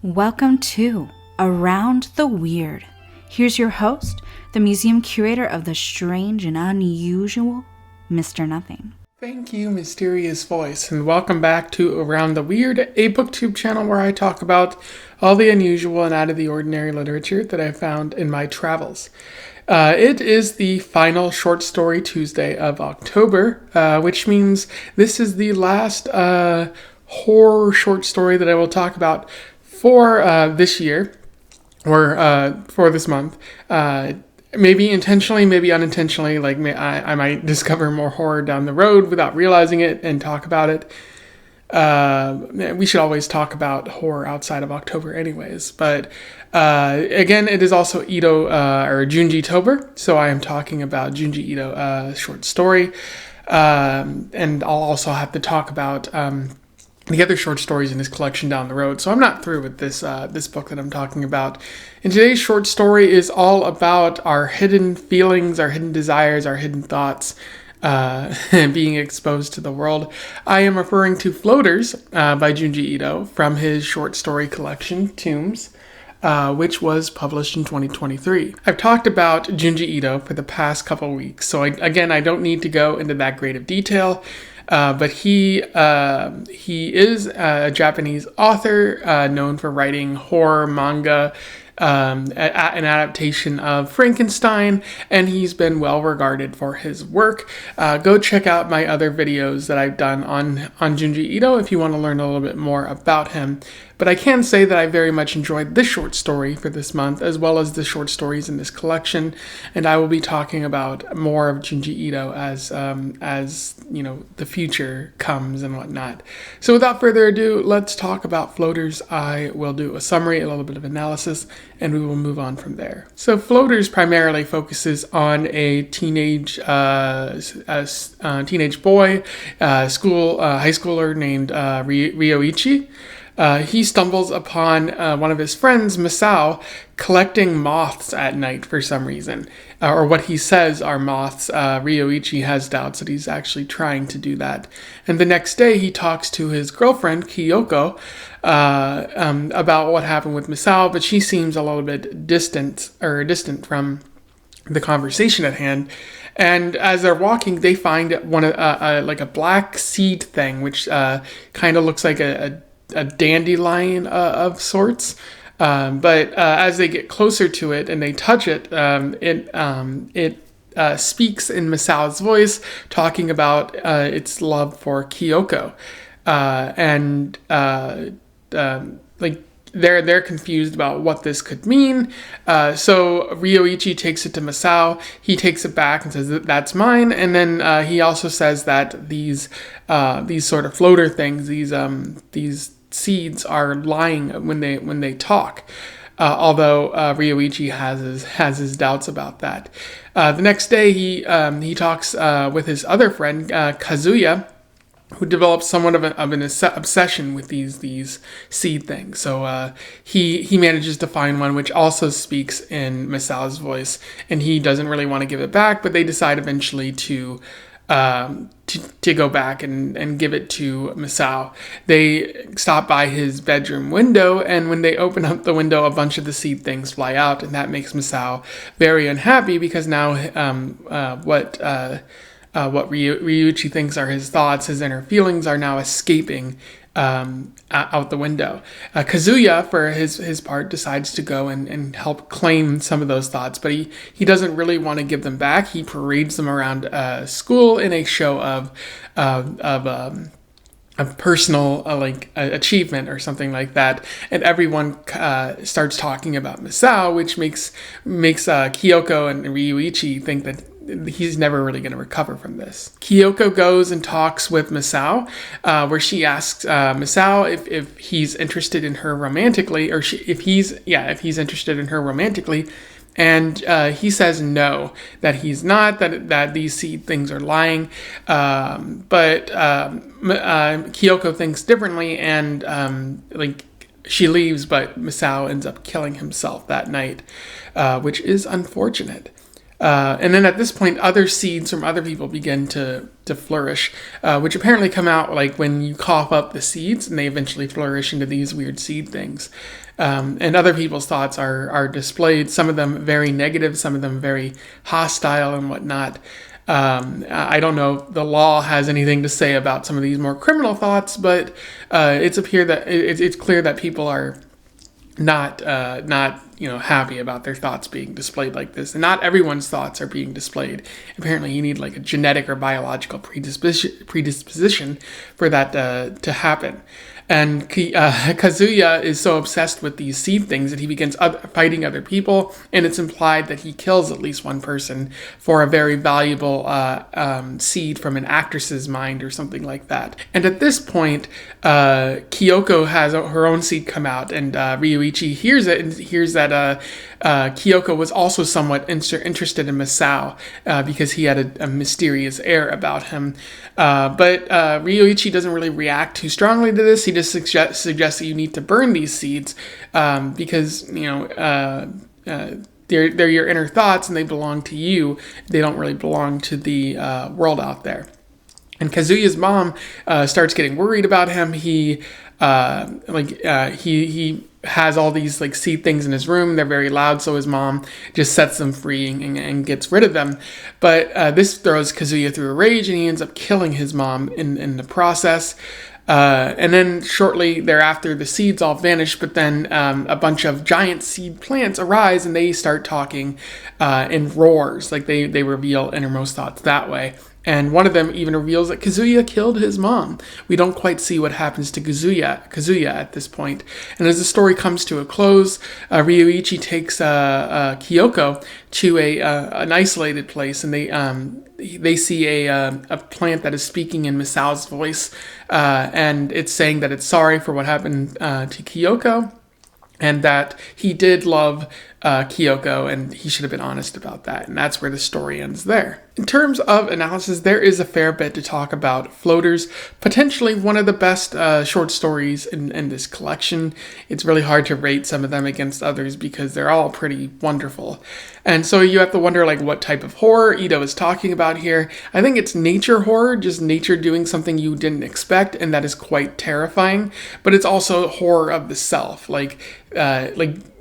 Welcome to Around the Weird. Here's your host, the museum curator of the strange and unusual, Mr. Nothing. Thank you, mysterious voice, and welcome back to Around the Weird, a booktube channel where I talk about all the unusual and out of the ordinary literature that I found in my travels. It is the final Short Story Tuesday of October, which means this is the last horror short story that I will talk about for this year, or for this month. Maybe intentionally, maybe unintentionally, I might discover more horror down the road without realizing it and talk about it. We should always talk about horror outside of October anyways. But again, it is also Junjitober, so I am talking about Junji Ito short story. And I'll also have to talk about the other short stories in his collection down the road. So I'm not through with this book that I'm talking about. And today's short story is all about our hidden feelings, our hidden desires, our hidden thoughts being exposed to the world. I am referring to Floaters by Junji Ito from his short story collection, Tombs, which was published in 2023. I've talked about Junji Ito for the past couple weeks, so I don't need to go into that great of detail. But he is a Japanese author known for writing horror manga, an adaptation of Frankenstein, and he's been well regarded for his work. Go check out my other videos that I've done on Junji Ito if you want to learn a little bit more about him. But I can say that I very much enjoyed this short story for this month, as well as the short stories in this collection, and I will be talking about more of Junji Ito as the future comes and whatnot. So without further ado, let's talk about Floaters. I will do a summary, a little bit of analysis, and we will move on from there. So Floaters primarily focuses on a teenage boy, high schooler named Ryoichi. He stumbles upon one of his friends, Masao, collecting moths at night for some reason, or what he says are moths. Ryoichi has doubts that he's actually trying to do that. And the next day, he talks to his girlfriend, Kyoko, about what happened with Masao, but she seems a little bit distant from the conversation at hand. And as they're walking, they find a black seed thing, which kind of looks like a dandelion of sorts, but as they get closer to it and they touch it, it speaks in Masao's voice, talking about its love for Kyoko, and they're confused about what this could mean. So Ryoichi takes it to Masao. He takes it back and says that's mine. And then he also says that these sort of floater things, these seeds are lying when they talk. Although Ryoichi has his doubts about that. The next day he talks with his other friend Kazuya, who develops somewhat of an obsession with these seed things. So he manages to find one which also speaks in Masao's voice, and he doesn't really want to give it back, but they decide eventually to go back and give it to Masao. They stop by his bedroom window, and when they open up the window, a bunch of the seed things fly out, and that makes Masao very unhappy because now what Ryoichi thinks are his thoughts, his inner feelings, are now escaping out the window. Kazuya, for his part, decides to go and help claim some of those thoughts, but he doesn't really want to give them back. He parades them around school in a show of personal achievement or something like that, and everyone starts talking about Masao, which makes Kyoko and Ryoichi think that he's never really going to recover from this. Kyoko goes and talks with Masao, where she asks Masao if he's interested in her romantically, or if he's interested in her romantically, and he says no, that he's not, that these seed things are lying, but Kyoko thinks differently, and she leaves, but Masao ends up killing himself that night, which is unfortunate. And then at this point, other seeds from other people begin to flourish, which apparently come out like when you cough up the seeds, and they eventually flourish into these weird seed things. And other people's thoughts are displayed, some of them very negative, some of them very hostile and whatnot. I don't know if the law has anything to say about some of these more criminal thoughts, but it's clear that people are not happy about their thoughts being displayed like this, and not everyone's thoughts are being displayed. Apparently, you need like a genetic or biological predisposition for that to happen. And Kazuya is so obsessed with these seed things that he begins fighting other people, and it's implied that he kills at least one person for a very valuable seed from an actress's mind or something like that. And at this point, Kyoko has her own seed come out, and Ryoichi hears it and hears that Kyoko was also somewhat interested in Masao because he had a mysterious air about him. But Ryoichi doesn't really react too strongly to this. He just suggests that you need to burn these seeds because, they're your inner thoughts and they belong to you. They don't really belong to the world out there. And Kazuya's mom starts getting worried about him. He has all these like seed things in his room. They're very loud, so his mom just sets them free and gets rid of them. But this throws Kazuya through a rage, and he ends up killing his mom in the process. And then shortly thereafter, the seeds all vanish, but then a bunch of giant seed plants arise, and they start talking in roars, like they reveal innermost thoughts that way. And one of them even reveals that Kazuya killed his mom. We don't quite see what happens to Kazuya at this point. And as the story comes to a close, Ryoichi takes Kyoko to an isolated place, and they see a plant that is speaking in Masao's voice, and it's saying that it's sorry for what happened to Kyoko, and that he did love Kyoko, and he should have been honest about that. And that's where the story ends there. In terms of analysis, there is a fair bit to talk about Floaters, potentially one of the best short stories in this collection. It's really hard to rate some of them against others because they're all pretty wonderful. And so you have to wonder like what type of horror Ito is talking about here. I think it's nature horror, just nature doing something you didn't expect, and that is quite terrifying. But it's also horror of the self.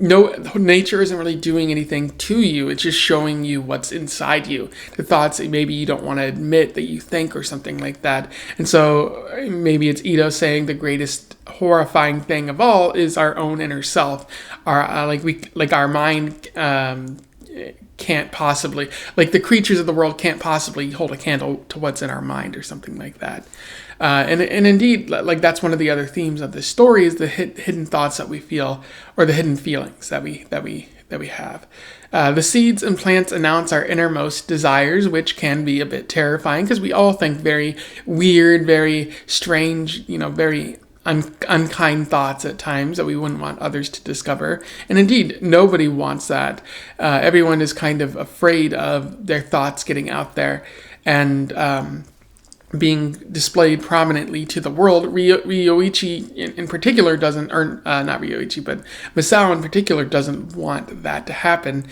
No, nature isn't really doing anything to you. It's just showing you what's inside you, the thoughts that maybe you don't want to admit that you think or something like that. And so maybe it's Ito saying the greatest horrifying thing of all is our own inner self. Our mind can't possibly, like the creatures of the world can't possibly hold a candle to what's in our mind or something like that. And indeed, like that's one of the other themes of this story is the hidden thoughts that we feel, or the hidden feelings that we have. The seeds and plants announce our innermost desires, which can be a bit terrifying because we all think very weird, very strange, very unkind thoughts at times that we wouldn't want others to discover. And indeed, nobody wants that. Everyone is kind of afraid of their thoughts getting out there and being displayed prominently to the world. Ryoichi in particular doesn't, or not Ryoichi, but Masao in particular doesn't want that to happen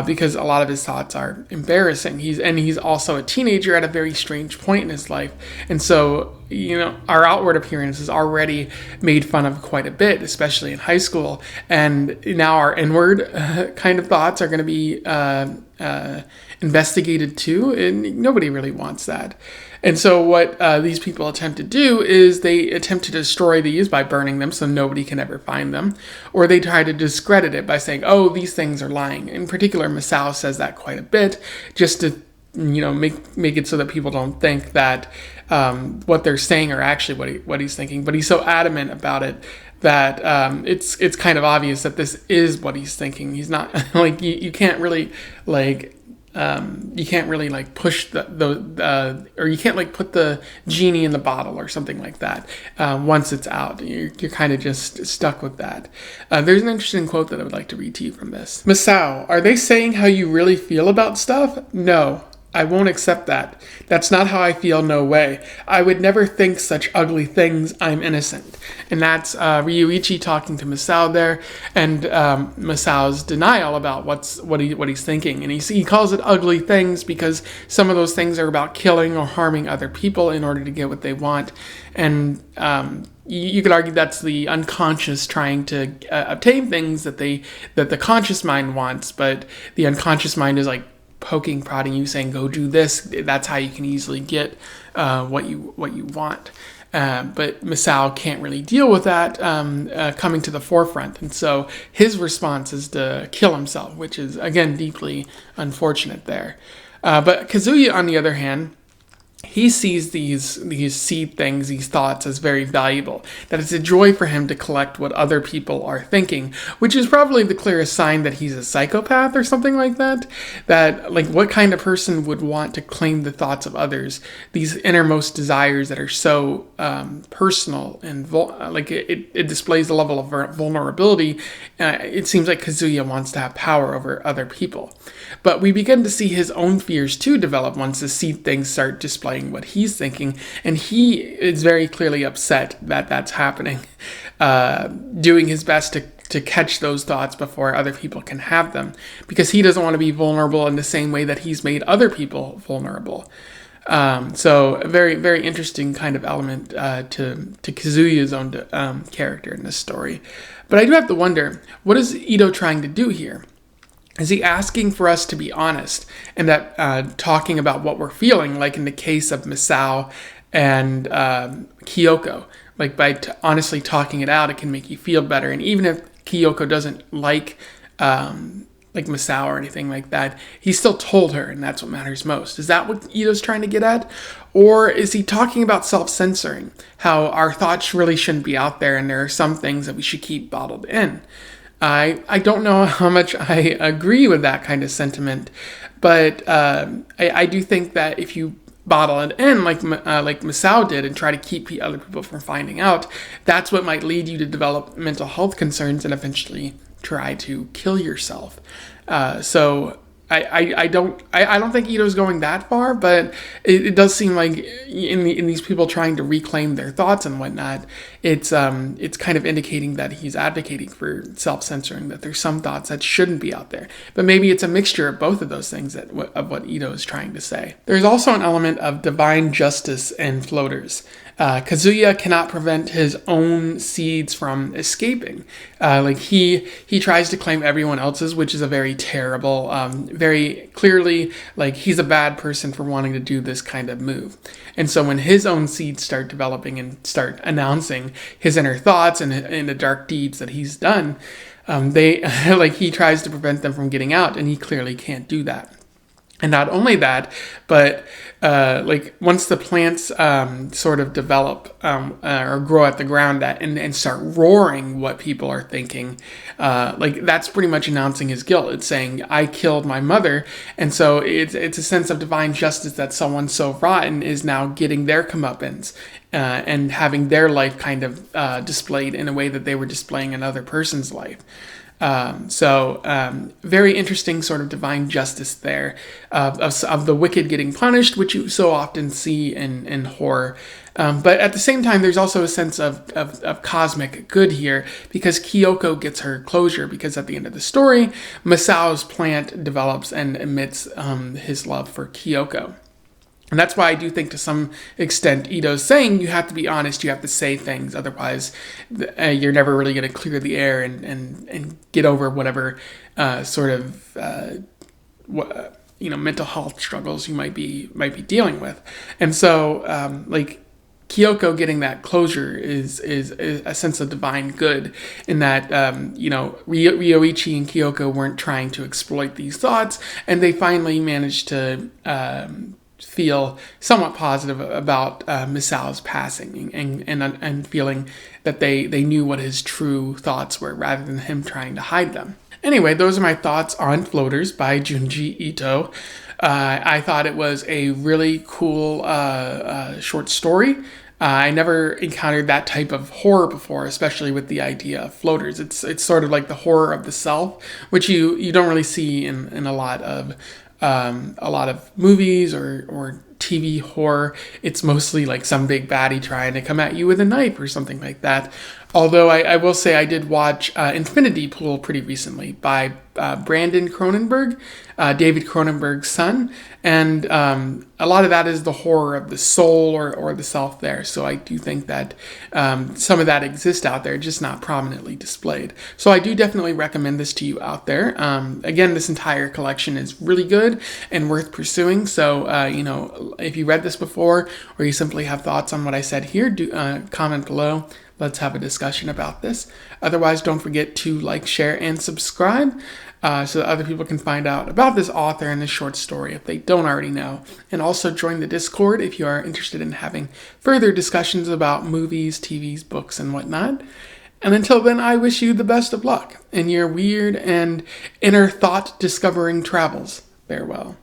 because a lot of his thoughts are embarrassing. He's also a teenager at a very strange point in his life. And so, our outward appearance is already made fun of quite a bit, especially in high school. And now our inward kind of thoughts are going to be investigated too, and nobody really wants that. And so what these people attempt to do is they attempt to destroy these by burning them so nobody can ever find them. Or they try to discredit it by saying, oh, these things are lying. In particular, Masao says that quite a bit, just to make it so that people don't think that what they're saying are actually what he's thinking. But he's so adamant about it that it's kind of obvious that this is what he's thinking. He's not like you can't really push or you can't put the genie in the bottle or something like that. Once it's out, you're kind of just stuck with that. There's an interesting quote that I would like to read to you from this. Masao, are they saying how you really feel about stuff? No. I won't accept that. That's not how I feel, no way. I would never think such ugly things. I'm innocent. And that's Ryoichi talking to Masao there, and Masao's denial about what he's thinking. And he calls it ugly things because some of those things are about killing or harming other people in order to get what they want. And you could argue that's the unconscious trying to obtain things that the conscious mind wants, but the unconscious mind is like poking, prodding you, saying, "Go do this." That's how you can easily get what you want. But Masao can't really deal with that coming to the forefront, and so his response is to kill himself, which is again deeply unfortunate there. But Kazuya, on the other hand, he sees these seed things, these thoughts, as very valuable. That it's a joy for him to collect what other people are thinking, which is probably the clearest sign that he's a psychopath or something like that. That, like, what kind of person would want to claim the thoughts of others? These innermost desires that are so personal and it displays a level of vulnerability. It seems like Kazuya wants to have power over other people. But we begin to see his own fears too develop once the seed things start displaying what he's thinking, and he is very clearly upset that that's happening, doing his best to catch those thoughts before other people can have them, because he doesn't want to be vulnerable in the same way that he's made other people vulnerable. So a very, very interesting kind of element to Kazuya's own character in this story. But I do have to wonder, what is Ito trying to do here? Is he asking for us to be honest and that talking about what we're feeling, like in the case of Masao and Kyoko, like by honestly talking it out, it can make you feel better. And even if Kyoko doesn't like Masao or anything like that, he still told her, and that's what matters most. Is that what Ito's trying to get at? Or is he talking about self-censoring, how our thoughts really shouldn't be out there and there are some things that we should keep bottled in? I don't know how much I agree with that kind of sentiment, but I do think that if you bottle it in like Masao did and try to keep other people from finding out, that's what might lead you to develop mental health concerns and eventually try to kill yourself. So I don't think Ito's going that far, but it does seem like in these people trying to reclaim their thoughts and whatnot, it's kind of indicating that he's advocating for self-censoring, that there's some thoughts that shouldn't be out there. But maybe it's a mixture of both of those things of what Ito is trying to say. There's also an element of divine justice in floaters. Kazuya cannot prevent his own seeds from escaping. He tries to claim everyone else's, which is a very terrible, very clearly, like, he's a bad person for wanting to do this kind of move. And so when his own seeds start developing and start announcing his inner thoughts and the dark deeds that he's done, he tries to prevent them from getting out, and he clearly can't do that. And not only that, but once the plants sort of develop or grow at the ground and start roaring what people are thinking, that's pretty much announcing his guilt. It's saying, I killed my mother. And so it's a sense of divine justice that someone so rotten is now getting their comeuppance and having their life kind of displayed in a way that they were displaying another person's life. Very interesting sort of divine justice there of the wicked getting punished, which you so often see in horror. But at the same time, there's also a sense of cosmic good here, because Kyoko gets her closure, because at the end of the story, Masao's plant develops and emits his love for Kyoko. And that's why I do think to some extent Ito's saying you have to be honest, you have to say things, otherwise you're never really going to clear the air and get over whatever mental health struggles you might be dealing with. And so Kyoko getting that closure is a sense of divine good, in that Ryoichi and Kyoko weren't trying to exploit these thoughts, and they finally managed to feel somewhat positive about Masao's passing and feeling that they knew what his true thoughts were rather than him trying to hide them. Anyway, those are my thoughts on Floaters by Junji Ito. I thought it was a really cool short story. I never encountered that type of horror before, especially with the idea of floaters. It's sort of like the horror of the self, which you don't really see in a lot of movies or TV horror. It's mostly like some big baddie trying to come at you with a knife or something like that. Although I will say I did watch Infinity Pool pretty recently by Brandon Cronenberg, David Cronenberg's son, and a lot of that is the horror of the soul or the self there. So I do think that some of that exists out there, just not prominently displayed. So I do definitely recommend this to you out there. Again, this entire collection is really good and worth pursuing. So, if you read this before or you simply have thoughts on what I said here, do comment below. Let's have a discussion about this. Otherwise, don't forget to like, share, and subscribe so that other people can find out about this author and this short story if they don't already know. And also join the Discord if you are interested in having further discussions about movies, TVs, books, and whatnot. And until then, I wish you the best of luck in your weird and inner thought discovering travels. Farewell.